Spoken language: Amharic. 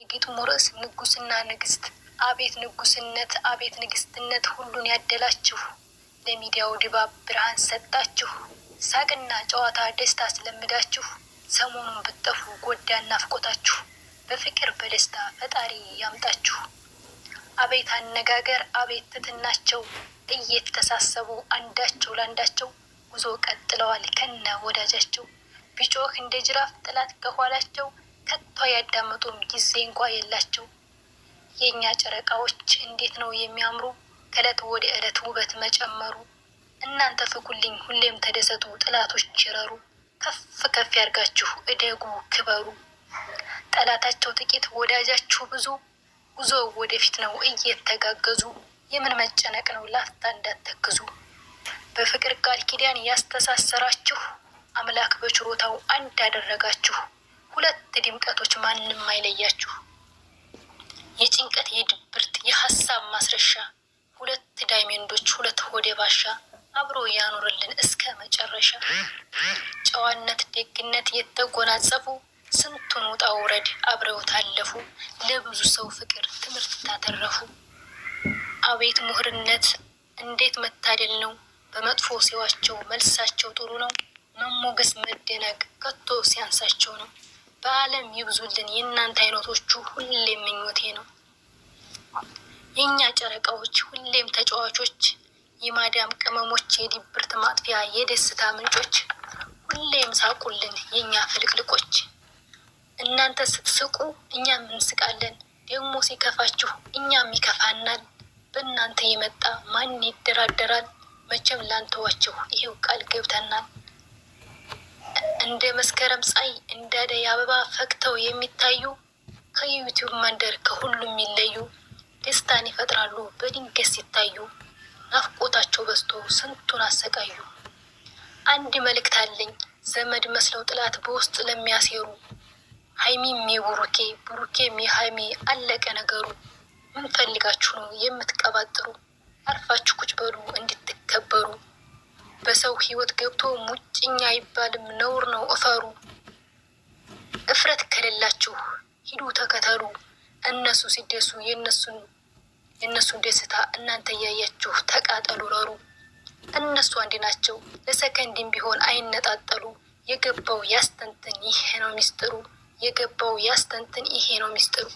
የግጥሙ ርዕስ ንጉስና ንግስት። አቤት ንጉስነት፣ አቤት ንግስትነት፣ ሁሉን ያደላችሁ። ለሚዲያው ድባብ ብርሃን ሰጣችሁ። ሳቅና ጨዋታ ደስታ አስለምዳችሁ። ሰሞኑን ብትጠፉ ጎዳና ናፍቆታችሁ። በፍቅር በደስታ ፈጣሪ ያምጣችሁ። አቤት አነጋገር፣ አቤት ትትናቸው፣ እየተሳሰቡ አንዳቸው ላንዳቸው ጉዞ ቀጥለዋል ከነ ወዳጃቸው። ቢጮህ እንደ ጅራፍ ጠላት ከኋላቸው ከቶ ያዳመጡም ጊዜ እንኳ የላቸው። የኛ ጨረቃዎች እንዴት ነው የሚያምሩ፣ ከእለት ወደ እለት ውበት መጨመሩ። እናንተ ፍኩልኝ ሁሌም ተደሰቱ፣ ጥላቶች ይረሩ። ከፍ ከፍ ያርጋችሁ እደጉ ክበሩ። ጠላታቸው ጥቂት ወዳጃችሁ ብዙ፣ ጉዞ ወደፊት ነው እየተጋገዙ። የምን መጨነቅ ነው ላፍታ እንዳትተክዙ። በፍቅር ቃል ኪዳን ያስተሳሰራችሁ፣ አምላክ በችሮታው አንድ ያደረጋችሁ። ሁለት ድምቀቶች ማንም አይለያችሁ። የጭንቀት የድብርት የሐሳብ ማስረሻ፣ ሁለት ዳይመንዶች ሁለት ሆደ ባሻ፣ አብሮ ያኖርልን እስከ መጨረሻ። ጨዋነት ደግነት የተጎናጸፉ፣ ስንቱን ውጣ ውረድ አብረው ታለፉ። ለብዙ ሰው ፍቅር ትምህርት ታተረፉ። አቤት ምሁርነት እንዴት መታደል ነው፣ በመጥፎ ሲዋቸው መልሳቸው ጥሩ ነው። መሞገስ መደነቅ ከቶ ሲያንሳቸው ነው። በዓለም ይብዙልን የእናንተ አይነቶቹ ሁሌም ምኞቴ ነው። የእኛ ጨረቃዎች ሁሌም ተጫዋቾች፣ የማዳም ቅመሞች የድብርት ማጥፊያ የደስታ ምንጮች። ሁሌም ሳቁልን የእኛ ፍልቅልቆች። እናንተ ስትስቁ እኛም እንስቃለን፣ ደግሞ ሲከፋችሁ እኛም ይከፋናል። በእናንተ የመጣ ማን ይደራደራል፣ መቼም ላንተዋችሁ ይሄው ቃል ገብተናል። እንደ መስከረም ፀሐይ እንደ አደይ አበባ ፈክተው የሚታዩ፣ ከዩቲዩብ መንደር ከሁሉም የሚለዩ። ደስታን ይፈጥራሉ በድንገት ሲታዩ፣ ናፍቆታቸው በዝቶ ስንቱን አሰቃዩ። አንድ መልእክት አለኝ ዘመድ መስለው ጥላት በውስጥ ለሚያሴሩ፣ ሀይሚም የቡሩኬ ቡሩኬም የሀይሚ አለቀ ነገሩ። ምን ፈልጋችሁ ነው የምትቀባጥሩ፣ አርፋችሁ ቁጭ በሉ እንድትከበሩ። በሰው ህይወት ገብቶ ሙጭኛ አይባልም ነውር ነው እፈሩ። እፍረት ከሌላችሁ ሂዱ ተከተሉ፣ እነሱ ሲደሱ የእነሱን ደስታ እናንተ እያያችሁ ተቃጠሉ ረሩ። እነሱ አንድ ናቸው ለሰከንድም ቢሆን አይነጣጠሉ። የገባው ያስተንትን ይሄ ነው ሚስጥሩ፣ የገባው ያስተንትን ይሄ ነው ሚስጥሩ።